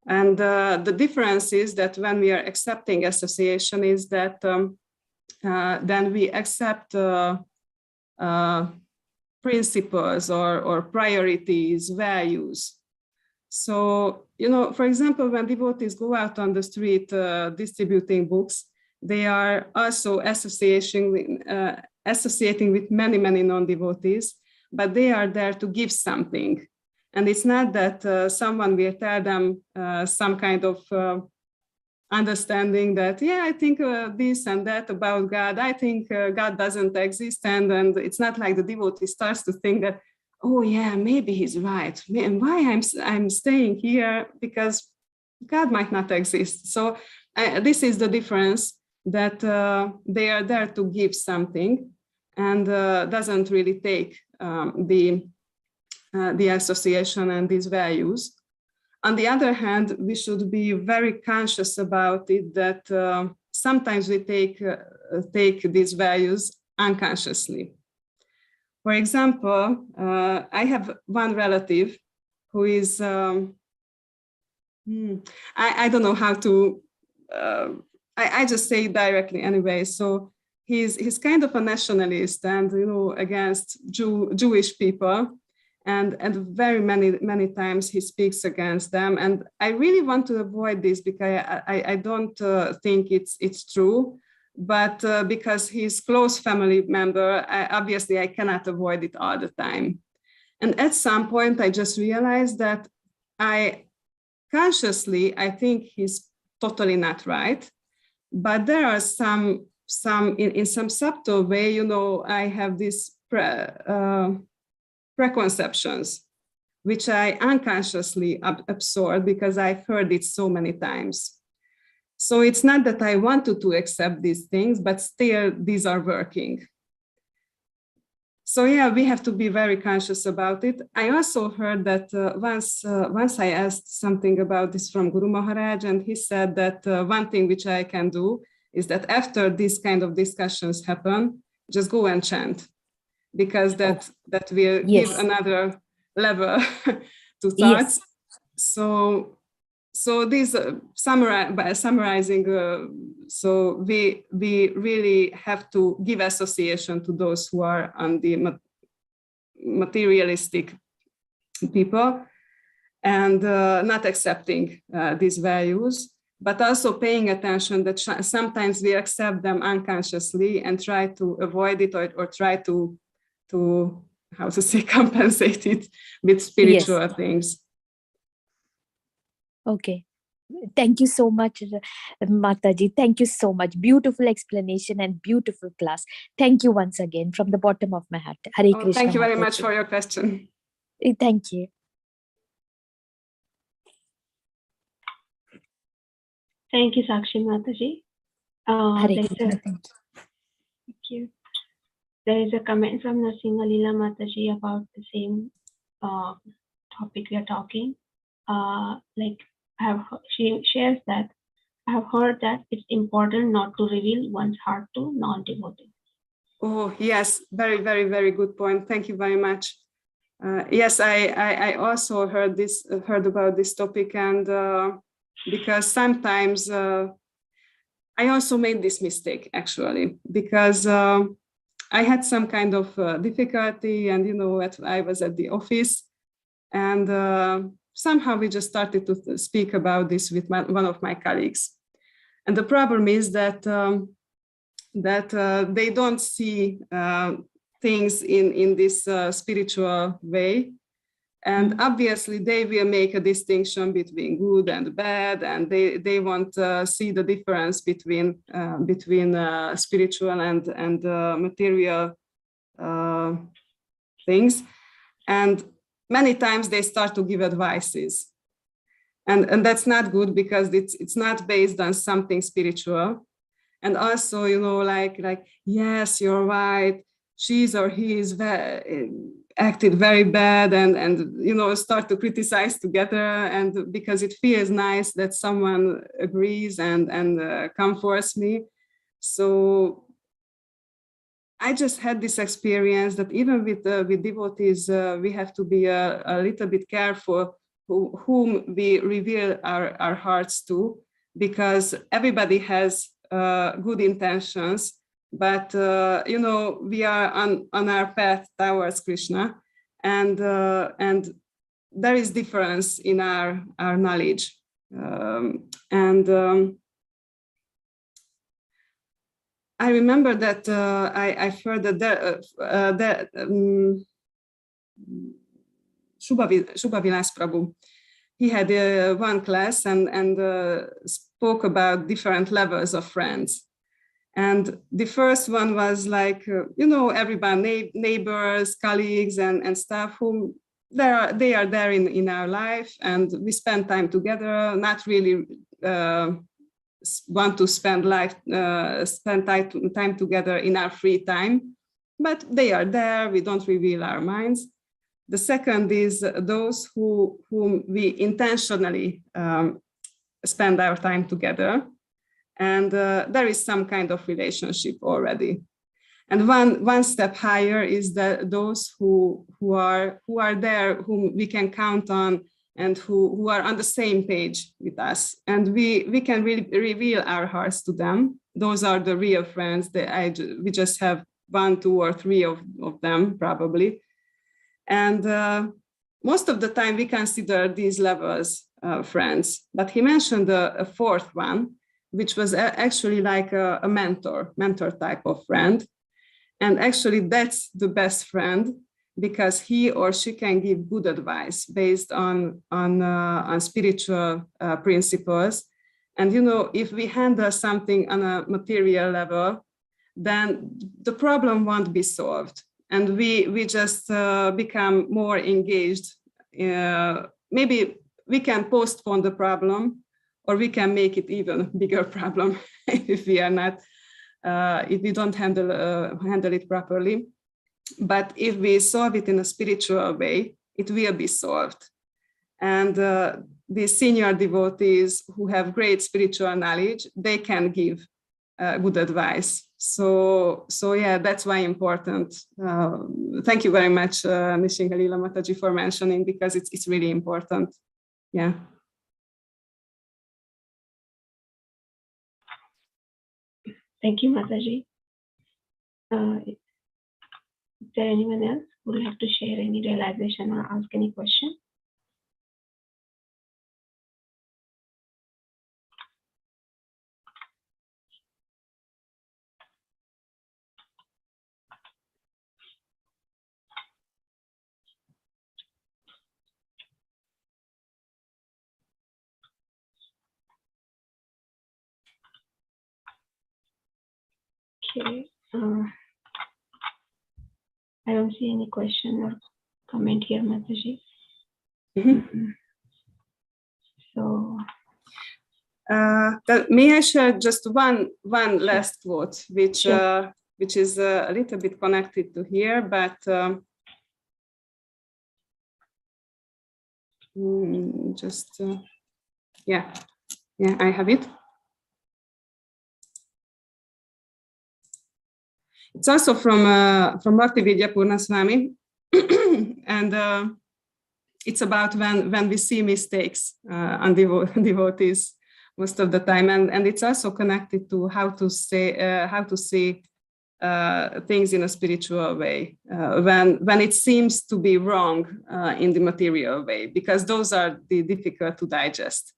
And the difference is that when we are accepting association, is that then we accept principles or priorities, values. So, for example, when devotees go out on the street distributing books, they are also associating with many, many non-devotees, but they are there to give something. And it's not that someone will tell them some kind of understanding that, yeah, I think this and that about God. I think God doesn't exist. And it's not like the devotee starts to think that, oh yeah, maybe he's right. And why I'm staying here? Because God might not exist. So this is the difference, that they are there to give something, and doesn't really take the association and these values. On the other hand, we should be very conscious about it, that sometimes we take these values unconsciously. For example, I have one relative who is, I don't know how to, I just say it directly anyway. So he's kind of a nationalist, and against Jewish people. And very many times he speaks against them, and I really want to avoid this, because I don't think it's true, but because he's close family member, obviously I cannot avoid it all the time. And at some point I just realized that I think he's totally not right, but there are some in some subtle way, I have this preconceptions, which I unconsciously absorb because I've heard it so many times. So it's not that I wanted to accept these things, but still these are working. So yeah, we have to be very conscious about it. I also heard that once I asked something about this from Guru Maharaj, and he said that one thing which I can do is that after these kind of discussions happen, just go and chant, because that will give another level to thoughts. Yes. So this by summarizing, so we really have to give association to those who are on the materialistic people, and not accepting these values, but also paying attention that sometimes we accept them unconsciously and try to avoid it, or try to how to say, compensate it with spiritual things. Okay. Thank you so much, Mataji. Thank you so much. Beautiful explanation and beautiful class. Thank you once again from the bottom of my heart. Hare Krishna. Thank you very Mataji. much for your question. Thank you. Thank you, Sakshi Mataji. Thank you. There is a comment from Narasimha Leela Mataji about the same topic we are talking. She shares that I have heard that it's important not to reveal one's heart to non-devotees. Oh yes, very, very, very good point. Thank you very much. Yes, I also heard about this topic, and because sometimes I also made this mistake, actually, because I had some kind of difficulty, and I was at the office, and somehow we just started to speak about this with one of my colleagues. And the problem is that they don't see things in this spiritual way. And obviously they will make a distinction between good and bad, and they won't see the difference between spiritual and material things. And many times they start to give advices. And that's not good, because it's not based on something spiritual. And also, like, yes, you're right, she's or he is acted very bad, and start to criticize together, and because it feels nice that someone agrees and comforts me. So I just had this experience that even with devotees, we have to be a little bit careful whom we reveal our hearts to, because everybody has good intentions, but we are on our path towards Krishna, and there is difference in our knowledge. I remember that I've heard that Shubha Vilas Prabhu, he had one class and spoke about different levels of friends. And the first one was like, everybody, neighbors, colleagues, and stuff whom they are there in our life, and we spend time together, not really want to spend time together in our free time, but they are there, we don't reveal our minds. The second is those whom we intentionally spend our time together, and there is some kind of relationship already. And one step higher is those who are there, whom we can count on, and who are on the same page with us, and we can really reveal our hearts to them. Those are the real friends. We just have 1, 2, or 3 of them probably, and most of the time we consider these levels friends. But he mentioned a fourth one, which was actually like a mentor type of friend, and actually that's the best friend, because he or she can give good advice based on spiritual principles. And if we handle something on a material level, then the problem won't be solved, and we just become more engaged. Maybe we can postpone the problem, or we can make it even bigger problem if we are not, if we don't handle it properly. But if we solve it in a spiritual way, it will be solved. And the senior devotees who have great spiritual knowledge, they can give good advice. So yeah, that's why important. Thank you very much, Nishingalila Mataji, for mentioning, because it's really important. Yeah. Thank you, Mataji. Is there anyone else who would like to share any realization or ask any question? Okay. I don't see any question or comment here, Mataji. So, may I share just one last quote, which sure. Which is a little bit connected to here, but yeah, I have it. It's also from Bhaktivedya Purnaswamy, and it's about when we see mistakes on devotees most of the time, and it's also connected to how to see things in a spiritual way when it seems to be wrong in the material way, because those are difficult to digest.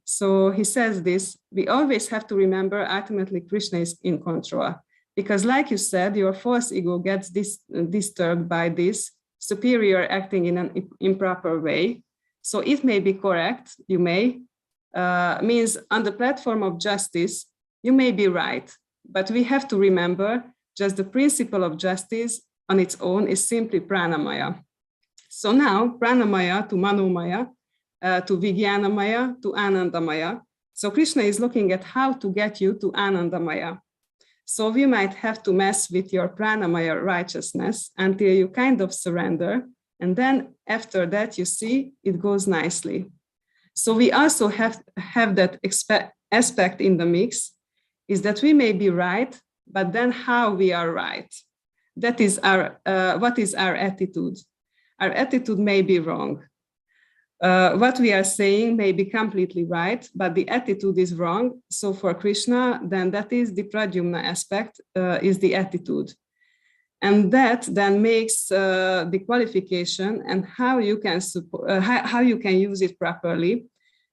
So he says this: we always have to remember ultimately Krishna is in control. Because like you said, your false ego gets disturbed by this superior acting in an improper way. So it may be correct, you may, means on the platform of justice, you may be right. But we have to remember just the principle of justice on its own is simply pranamaya. So now pranamaya to manomaya, to vijnanamaya, to anandamaya. So Krishna is looking at how to get you to anandamaya. So we might have to mess with your pranamaya righteousness until you kind of surrender. And then after that, you see, it goes nicely. So we also have that aspect in the mix, is that we may be right, but then how we are right. That is what is our attitude. Our attitude may be wrong. What we are saying may be completely right, but the attitude is wrong. So for Krishna, then that is the pradyumna aspect, is the attitude. And that then makes the qualification and how you can use it properly.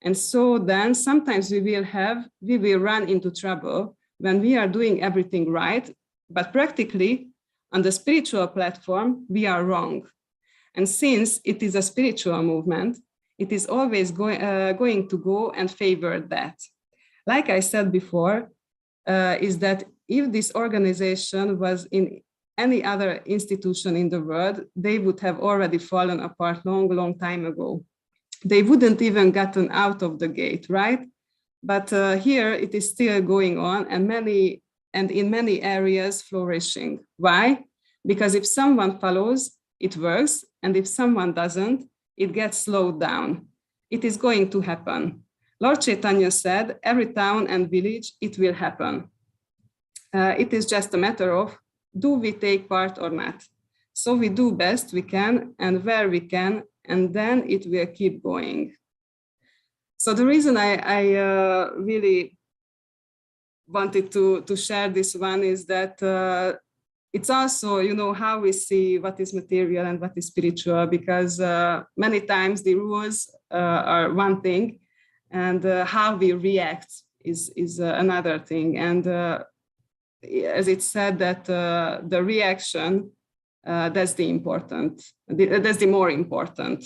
And so then sometimes we will run into trouble when we are doing everything right, but practically on the spiritual platform, we are wrong. And since it is a spiritual movement, it is always going to go and favor that. Like I said before, is that if this organization was in any other institution in the world, they would have already fallen apart long time ago. They wouldn't even gotten out of the gate, right? But here it is still going on and in many areas flourishing. Why? Because if someone follows, it works. And if someone doesn't, it gets slowed down. It is going to happen. Lord Chaitanya said, every town and village, it will happen. It is just a matter of, do we take part or not? So we do best we can and where we can, and then it will keep going. So the reason I really wanted to share this one is that it's also, how we see what is material and what is spiritual, because many times the rules are one thing and how we react is another thing. And as it's said that the reaction, that's the more important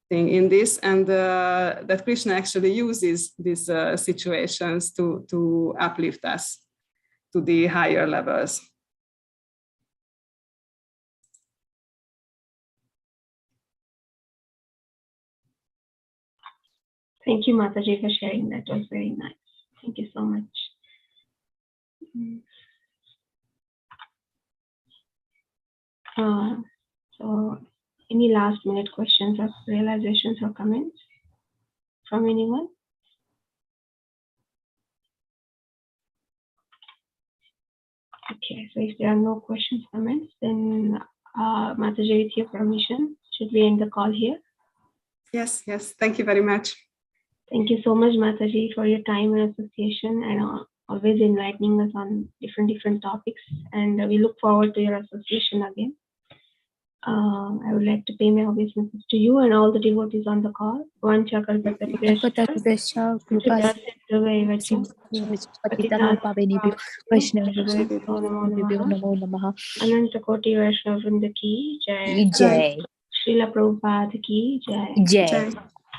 thing in this, and that Krishna actually uses these situations to uplift us to the higher levels. Thank you, Mataji, for sharing. That was very nice. Thank you so much. So any last minute questions or realizations or comments from anyone? Okay, so if there are no questions, comments, then Mataji, with your permission, should we end the call here? Yes, thank you very much. Thank you so much, Mataji, for your time and association and always enlightening us on different topics. And we look forward to your association again. I would like to pay my obeisances to you and all the devotees on the call. Ananta Koti Vaishnava Vrinda ki jai. Jai. Srila Prabhupada ki jai. Jai.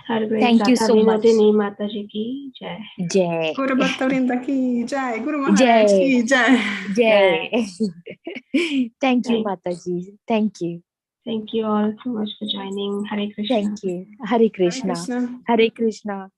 Har Grace Thank you Radha so much. Vinodini Mataji ki jai. Jai. Guru Bhakta Vrinda ki jai. Guru Maharaj ki jai. Jai. Thank you, Mataji. Thank you. Thank you all so much for joining. Hare Krishna. Thank you. Hare Krishna. Krishna. Hare Krishna.